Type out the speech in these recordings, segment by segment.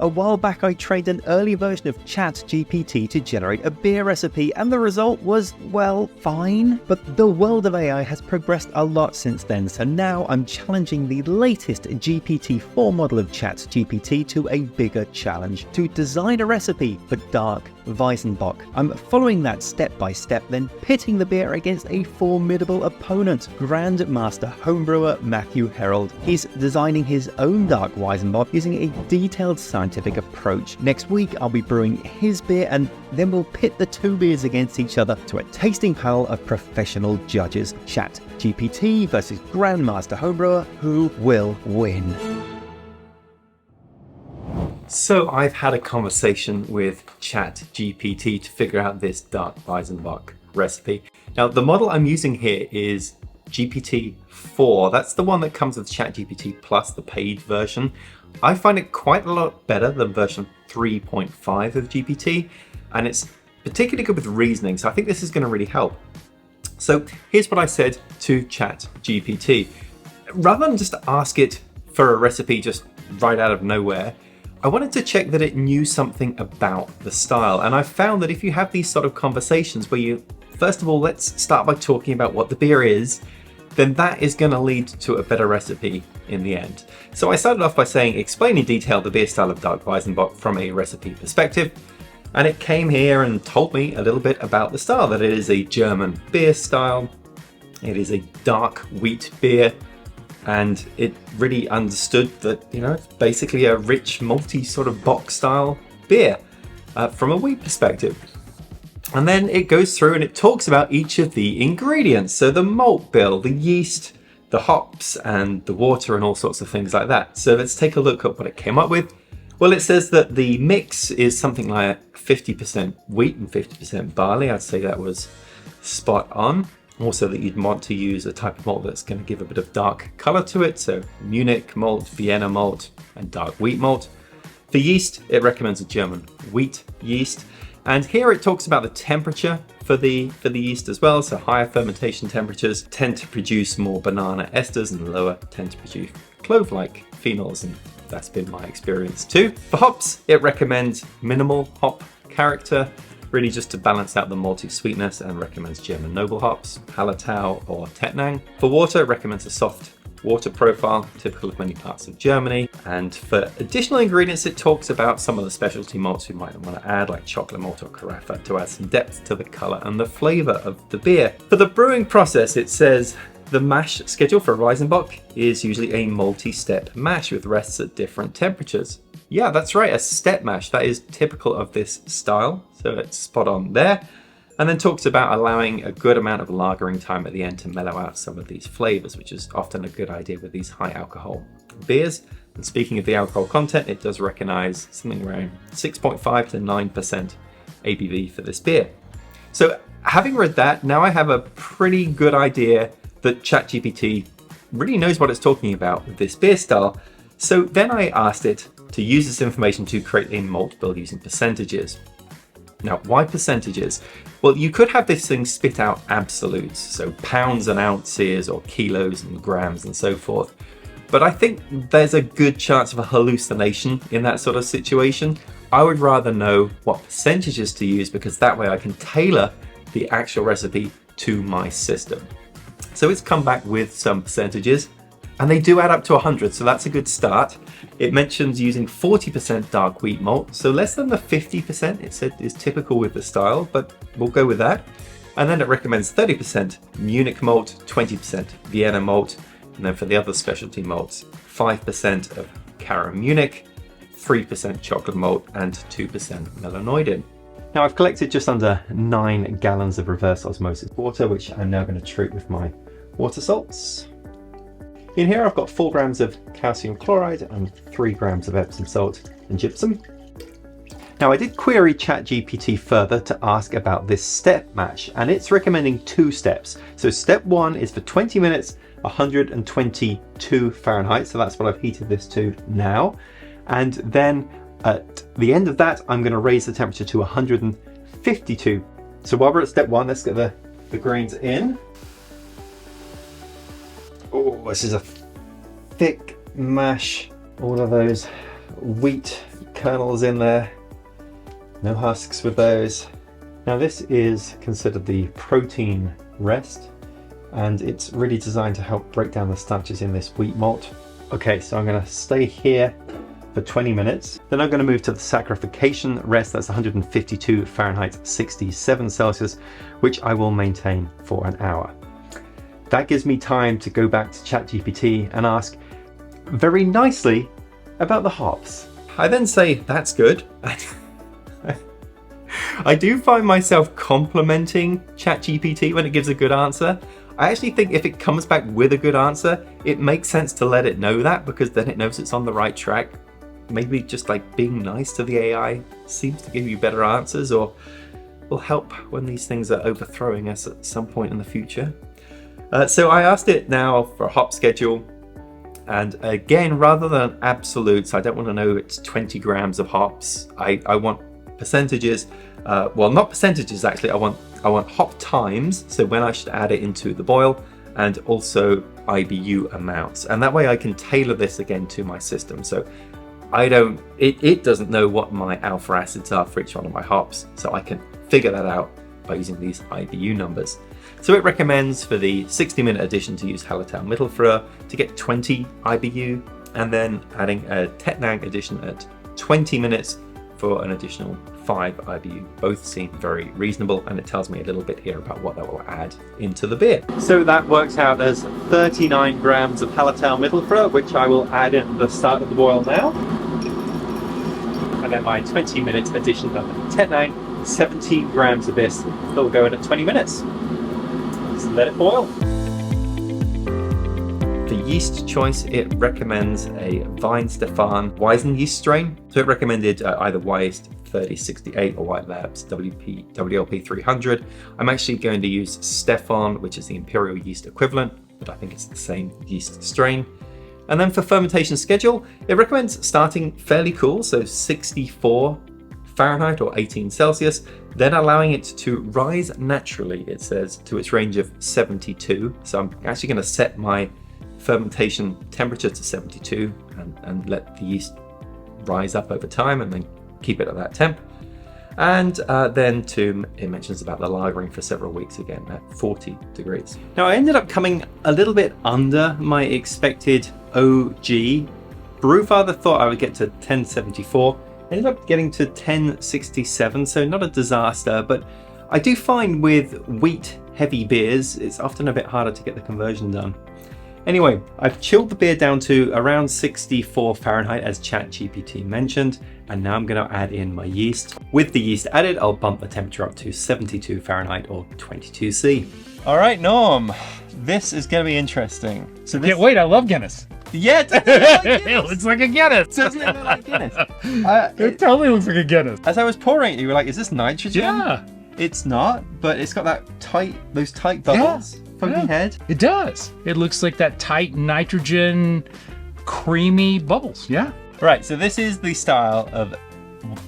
A while back I trained an early version of ChatGPT to generate a beer recipe, and the result was, well, fine. But the world of AI has progressed a lot since then, so now I'm challenging the latest GPT-4 model of ChatGPT to a bigger challenge: to design a recipe for dark Weizenbock. I'm following that step by step, then pitting the beer against a formidable opponent, Grandmaster homebrewer Matthew Herrold. He's designing his own dark Weizenbock using a detailed scientific approach. Next week I'll be brewing his beer, and then we'll pit the two beers against each other to a tasting panel of professional judges. ChatGPT versus Grandmaster homebrewer, who will win? So I've had a conversation with ChatGPT to figure out this dark Weizenbock recipe. Now the model I'm using here is GPT-4. That's the one that comes with ChatGPT Plus, the paid version. I find it quite a lot better than version 3.5 of GPT, and it's particularly good with reasoning, so I think this is going to really help. So here's what I said to ChatGPT. Rather than just ask it for a recipe just right out of nowhere, I wanted to check that it knew something about the style. And I found that if you have these sort of conversations where you, first of all, let's start by talking about what the beer is, then that is going to lead to a better recipe in the end. So I started off by saying, explain in detail the beer style of dark Weizenbock from a recipe perspective. And it came here and told me a little bit about the style, that it is a German beer style. It is a dark wheat beer. And it really understood that, it's basically a rich, malty sort of bock style beer from a wheat perspective. And then it goes through and it talks about each of the ingredients. So the malt bill, the yeast, the hops, and the water, and all sorts of things like that. So let's take a look at what it came up with. Well, it says that the mix is something like 50% wheat and 50% barley. I'd say that was spot on. Also that you'd want to use a type of malt that's going to give a bit of dark color to it. So Munich malt, Vienna malt, and dark wheat malt. For yeast, it recommends a German wheat yeast. And here it talks about the temperature for the yeast as well. So higher fermentation temperatures tend to produce more banana esters, and lower tend to produce clove-like phenols. And that's been my experience too. For hops, it recommends minimal hop character, really just to balance out the malty sweetness, and recommends German noble hops, Hallertau or Tettnang. For water, it recommends a soft water profile, typical of many parts of Germany. And for additional ingredients, it talks about some of the specialty malts you might want to add, like chocolate malt or carafa, to add some depth to the color and the flavor of the beer. For the brewing process, it says the mash schedule for Weizenbock is usually a multi-step mash with rests at different temperatures. Yeah, that's right, a step mash. That is typical of this style, so it's spot on there. And then talks about allowing a good amount of lagering time at the end to mellow out some of these flavors, which is often a good idea with these high alcohol beers. And speaking of the alcohol content, it does recognize something around 6.5 to 9% ABV for this beer. So having read that, now I have a pretty good idea that ChatGPT really knows what it's talking about with this beer style. So then I asked it to use this information to create a malt bill using percentages. Now, why percentages? Well, you could have this thing spit out absolutes, so pounds and ounces or kilos and grams and so forth. But I think there's a good chance of a hallucination in that sort of situation. I would rather know what percentages to use, because that way I can tailor the actual recipe to my system. So it's come back with some percentages, and they do add up to 100, so that's a good start. It mentions using 40% dark wheat malt, so less than the 50% it said is typical with the style, but we'll go with that. And then it recommends 30% Munich malt, 20% Vienna malt, and then for the other specialty malts, 5% of Cara Munich, 3% chocolate malt, and 2% melanoidin. Now I've collected just under 9 gallons of reverse osmosis water, which I'm now going to treat with my water salts. In here I've got 4 grams of calcium chloride and 3 grams of Epsom salt and gypsum. Now I did query ChatGPT further to ask about this step mash, and it's recommending 2 steps. So step 1 is for 20 minutes, 122 Fahrenheit, so that's what I've heated this to now. And then at the end of that, I'm going to raise the temperature to 152. So while we're at step 1, let's get the grains in. This is a thick mash. All of those wheat kernels in there. No husks with those. Now this is considered the protein rest, and it's really designed to help break down the starches in this wheat malt. Okay, so I'm going to stay here for 20 minutes. Then I'm going to move to the saccharification rest. That's 152 Fahrenheit, 67 Celsius, which I will maintain for an hour. That gives me time to go back to ChatGPT and ask very nicely about the hops. I then say, that's good. I do find myself complimenting ChatGPT when it gives a good answer. I actually think if it comes back with a good answer, it makes sense to let it know that, because then it knows it's on the right track. Maybe just like being nice to the AI seems to give you better answers, or will help when these things are overthrowing us at some point in the future. So I asked it now for a hop schedule. And again, rather than absolutes, I don't want to know it's 20 grams of hops. I want percentages. Well, not percentages actually. I want hop times, so when I should add it into the boil, and also IBU amounts. And that way I can tailor this again to my system. So it doesn't know what my alpha acids are for each one of my hops, so I can figure that out by using these IBU numbers. So it recommends for the 60-minute addition to use Hallertau Mittelfrüh to get 20 IBU, and then adding a Tettnang addition at 20 minutes for an additional 5 IBU. Both seem very reasonable, and it tells me a little bit here about what that will add into the beer. So that works out as 39 grams of Hallertau Mittelfrüh, which I will add at the start of the boil now. And then my 20-minute addition of Tettnang, 17 grams of this, will go in at 20 minutes. Just let it boil. For yeast choice, it recommends a Weihenstephan Weizen yeast strain. So it recommended either Weiss 3068 or White Labs WLP 300. I'm actually going to use Stefan, which is the imperial yeast equivalent, but I think it's the same yeast strain. And then for fermentation schedule, it recommends starting fairly cool, so 64 Fahrenheit or 18 Celsius, then allowing it to rise naturally, it says, to its range of 72. So I'm actually going to set my fermentation temperature to 72 and let the yeast rise up over time, and then keep it at that temp. And then it mentions about the lagering for several weeks again at 40 degrees. Now I ended up coming a little bit under my expected OG. Brewfather thought I would get to 1074. Ended up getting to 1067, so not a disaster, but I do find with wheat heavy beers, it's often a bit harder to get the conversion done. Anyway, I've chilled the beer down to around 64 Fahrenheit as ChatGPT mentioned, and now I'm going to add in my yeast. With the yeast added, I'll bump the temperature up to 72 Fahrenheit or 22°C. All right, Norm, this is going to be interesting. So this... Wait, I love Guinness. Yeah, it looks like a Guinness. Doesn't it look like Guinness? It totally looks like a Guinness. As I was pouring it, you were like, is this nitrogen? Yeah. It's not, but it's got those tight bubbles. Funky head. It does. It looks like that tight nitrogen, creamy bubbles. Yeah. Right, so this is the style of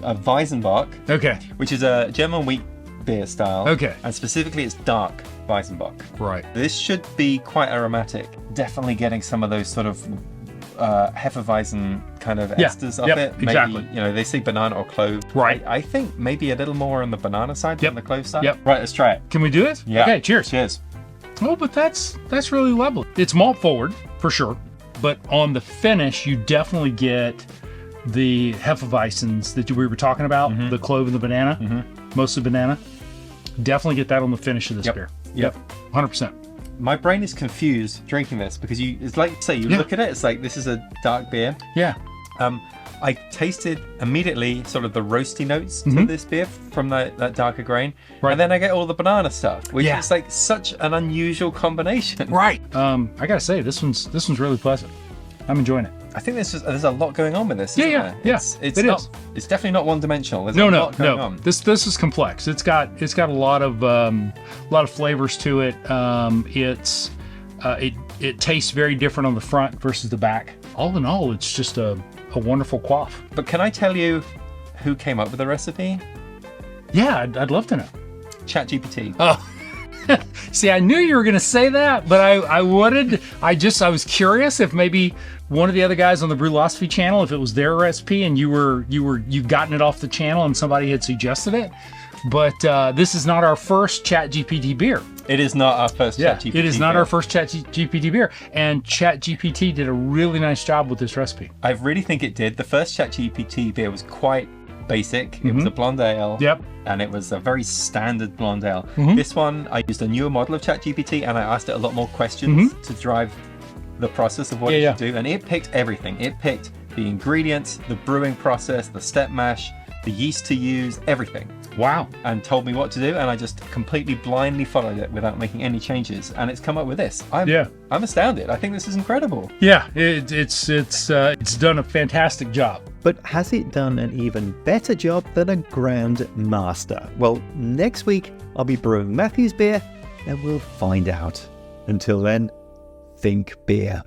a Weizenbock. Okay. Which is a German wheat beer style. Okay. And specifically it's dark Weizenbock. Right. This should be quite aromatic. Definitely getting some of those sort of Hefeweizen kind of esters of it. Maybe, exactly. They say banana or clove. Right. I think maybe a little more on the banana side than the clove side. Yep. Right, let's try it. Can we do it? Yeah. Okay, cheers. Cheers. Oh, but that's really lovely. It's malt forward, for sure. But on the finish, you definitely get the Hefeweizens that we were talking about, the clove and the banana, mostly banana. Definitely get that on the finish of this beer. Yep, 100%. My brain is confused drinking this because it's like, say, you look at it, it's like, this is a dark beer. Yeah. I tasted immediately sort of the roasty notes to this beer from that darker grain. Right. And then I get all the banana stuff, which is like such an unusual combination. Right. I gotta say, this one's really pleasant. I'm enjoying it. I think there's a lot going on with this. Yeah. It's definitely not one-dimensional. There's a lot going on. This is complex. It's got a lot of flavors to it. It tastes very different on the front versus the back. All in all, it's just a wonderful quaff. But can I tell you who came up with the recipe? Yeah, I'd love to know. ChatGPT. Oh. See, I knew you were going to say that, but I was curious if maybe one of the other guys on the Brülosophy channel, if it was their recipe and you've gotten it off the channel and somebody had suggested it. But this is not our first ChatGPT beer. It is not our first ChatGPT it is not beer. our first ChatGPT beer. And ChatGPT did a really nice job with this recipe. I really think it did. The first ChatGPT beer was quite basic. It was a blonde ale. Yep. And it was a very standard blonde ale. Mm-hmm. This one, I used a newer model of ChatGPT and I asked it a lot more questions to drive the process of what it should do. And it picked everything. It picked the ingredients, the brewing process, the step mash, the yeast to use, everything. Wow. And told me what to do, and I just completely blindly followed it without making any changes, and it's come up with this. I'm astounded. I think this is incredible. Yeah, it's done a fantastic job. But has it done an even better job than a Grand Master? Well, next week I'll be brewing Matthew's beer, and we'll find out. Until then, think beer.